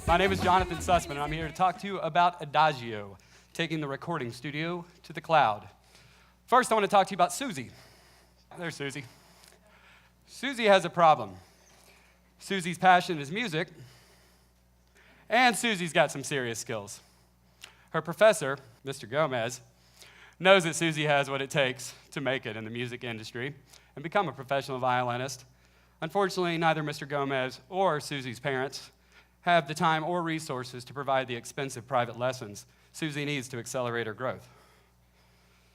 My name is Jonathan Sussman, and I'm here to talk to you about Adagio, taking the recording studio to the cloud. First, I want to talk to you about Susie. There's Susie. Susie has a problem. Susie's passion is music, and Susie's got some serious skills. Her professor, Mr. Gomez, knows that Susie has what it takes to make it in the music industry and become a professional violinist. Unfortunately, neither Mr. Gomez or Susie's parents have the time or resources to provide the expensive private lessons Susie needs to accelerate her growth.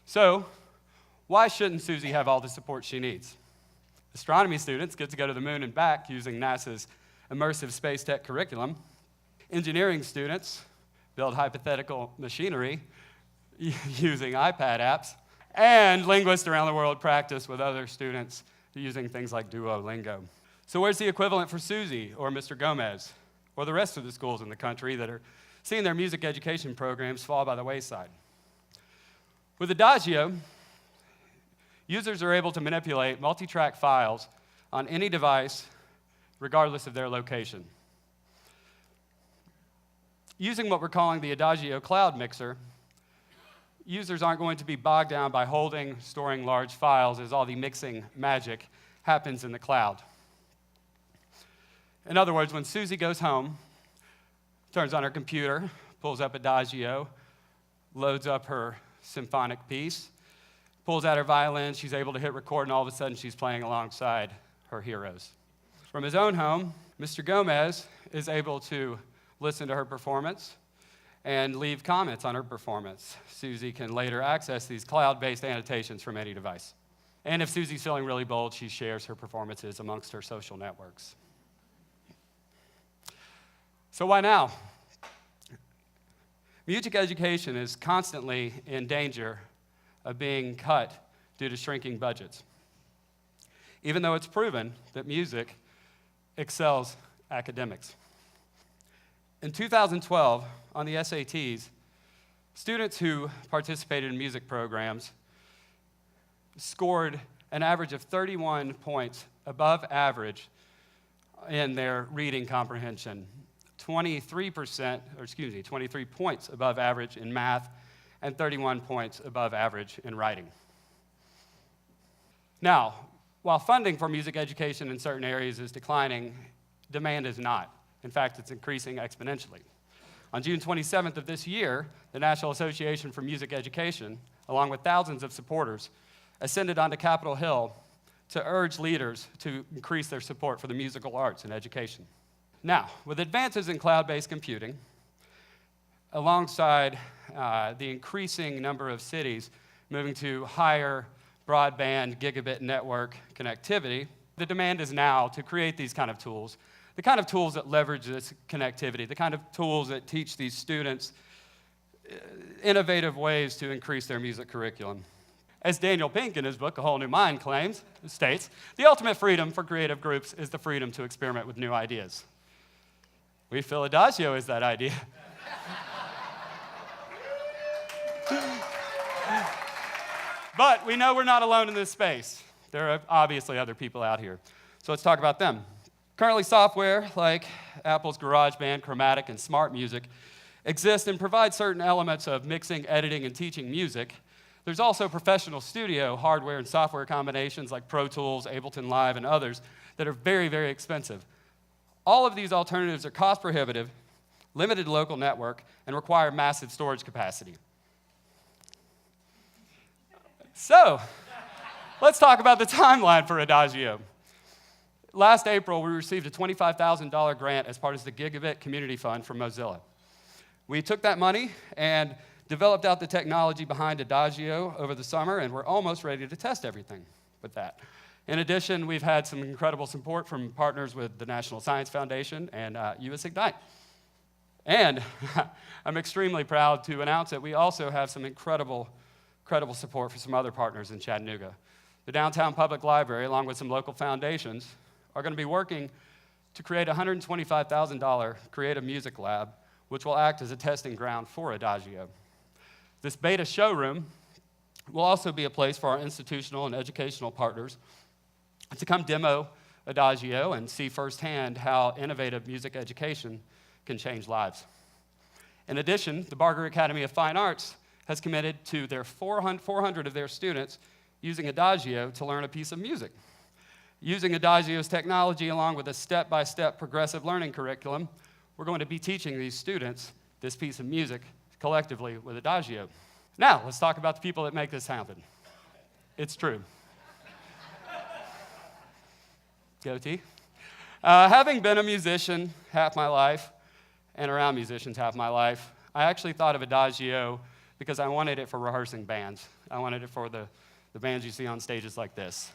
So, why shouldn't Susie have all the support she needs? Astronomy students get to go to the moon and back using NASA's immersive space tech curriculum. Engineering students build hypothetical machinery using iPad apps. And linguists around the world practice with other students using things like Duolingo. So where's the equivalent for Susie or Mr. Gomez or the rest of the schools in the country that are seeing their music education programs fall by the wayside? With Adagio, users are able to manipulate multi-track files on any device, regardless of their location. Using what we're calling the Adagio Cloud Mixer, users aren't going to be bogged down by storing large files as all the mixing magic happens in the cloud. In other words, when Susie goes home, turns on her computer, pulls up Adagio, loads up her symphonic piece, pulls out her violin, she's able to hit record, and all of a sudden she's playing alongside her heroes. From his own home, Mr. Gomez is able to listen to her performance and leave comments on her performance. Susie can later access these cloud-based annotations from any device. And if Susie's feeling really bold, she shares her performances amongst her social networks. So why now? Music education is constantly in danger of being cut due to shrinking budgets, even though it's proven that music excels academics. In 2012, on the SATs, students who participated in music programs scored an average of 31 points above average in their reading comprehension, 23 points above average in math, and 31 points above average in writing. Now, while funding for music education in certain areas is declining, demand is not. In fact, it's increasing exponentially. On June 27th of this year, the National Association for Music Education, along with thousands of supporters, ascended onto Capitol Hill to urge leaders to increase their support for the musical arts in education. Now, with advances in cloud-based computing, alongside the increasing number of cities moving to higher broadband gigabit network connectivity, the demand is now to create these kind of tools, the kind of tools that leverage this connectivity, the kind of tools that teach these students innovative ways to increase their music curriculum. As Daniel Pink in his book, A Whole New Mind states, the ultimate freedom for creative groups is the freedom to experiment with new ideas. We feel Adagio is that idea. But we know we're not alone in this space. There are obviously other people out here. So let's talk about them. Currently, software like Apple's GarageBand, Chromatic, and Smart Music exist and provide certain elements of mixing, editing, and teaching music. There's also professional studio hardware and software combinations like Pro Tools, Ableton Live, and others that are very, very expensive. All of these alternatives are cost prohibitive, limited local network, and require massive storage capacity. So, let's talk about the timeline for Adagio. Last April, we received a $25,000 grant as part of the Gigabit Community Fund from Mozilla. We took that money and developed out the technology behind Adagio over the summer, and we're almost ready to test everything with that. In addition, we've had some incredible support from partners with the National Science Foundation and US Ignite. And I'm extremely proud to announce that we also have some incredible support for some other partners in Chattanooga. The Downtown Public Library, along with some local foundations, are going to be working to create a $125,000 creative music lab, which will act as a testing ground for Adagio. This beta showroom will also be a place for our institutional and educational partners to come demo Adagio and see firsthand how innovative music education can change lives. In addition, the Barger Academy of Fine Arts has committed to their 400 of their students using Adagio to learn a piece of music. Using Adagio's technology along with a step-by-step progressive learning curriculum, we're going to be teaching these students this piece of music collectively with Adagio. Now, let's talk about the people that make this happen. It's true. Goatee. Having been a musician half my life and around musicians half my life, I actually thought of Adagio because I wanted it for rehearsing bands. I wanted it for the bands you see on stages like this.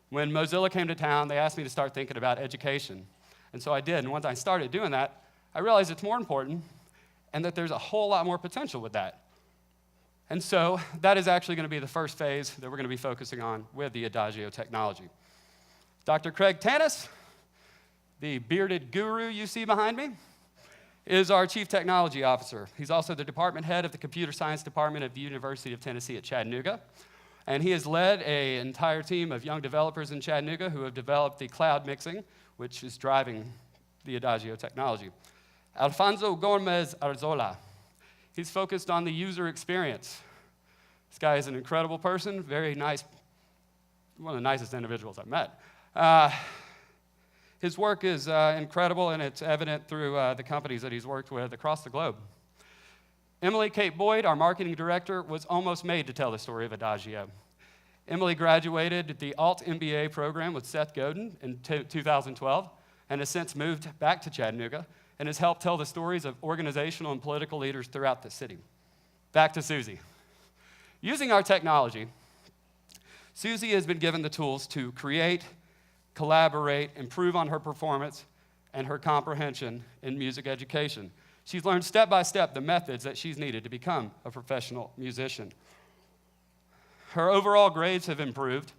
When Mozilla came to town, they asked me to start thinking about education. And so I did. And once I started doing that, I realized it's more important and that there's a whole lot more potential with that. And so that is actually going to be the first phase that we're going to be focusing on with the Adagio technology. Dr. Craig Tanis, the bearded guru you see behind me, is our Chief Technology Officer. He's also the department head of the Computer Science Department of the University of Tennessee at Chattanooga. And he has led an entire team of young developers in Chattanooga who have developed the cloud mixing, which is driving the Adagio technology. Alfonso Gomez Arzola. He's focused on the user experience. This guy is an incredible person, very nice, one of the nicest individuals I've met. His work is incredible, and it's evident through the companies that he's worked with across the globe. Emily Kate Boyd, our marketing director, was almost made to tell the story of Adagio. Emily graduated the Alt MBA program with Seth Godin in 2012 and has since moved back to Chattanooga and has helped tell the stories of organizational and political leaders throughout the city. Back to Susie. Using our technology, Susie has been given the tools to create, collaborate, improve on her performance and her comprehension in music education. She's learned step by step the methods that she's needed to become a professional musician. Her overall grades have improved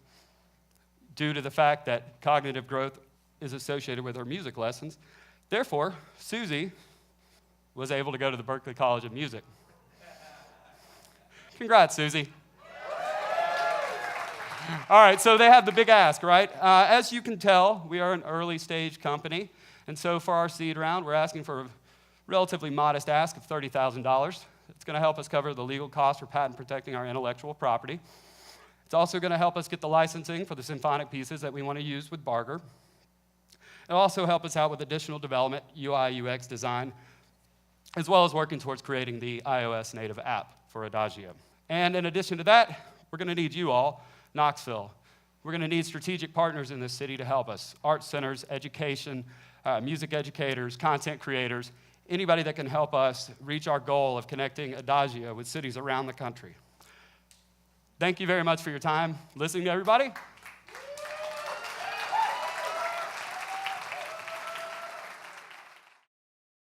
due to the fact that cognitive growth is associated with her music lessons. Therefore, Susie was able to go to the Berklee College of Music. Congrats, Susie. All right, so they have the big ask, right? As you can tell, we are an early stage company, and so for our seed round, we're asking for a relatively modest ask of $30,000. It's going to help us cover the legal costs for patent protecting our intellectual property. It's also going to help us get the licensing for the symphonic pieces that we want to use with Barger. It'll also help us out with additional development, UI, UX design, as well as working towards creating the iOS native app for Adagio. And in addition to that, we're going to need you all, Knoxville. We're going to need strategic partners in this city to help us, art centers, education, music educators, content creators, anybody that can help us reach our goal of connecting Adagio with cities around the country. Thank you very much for your time listening to everybody.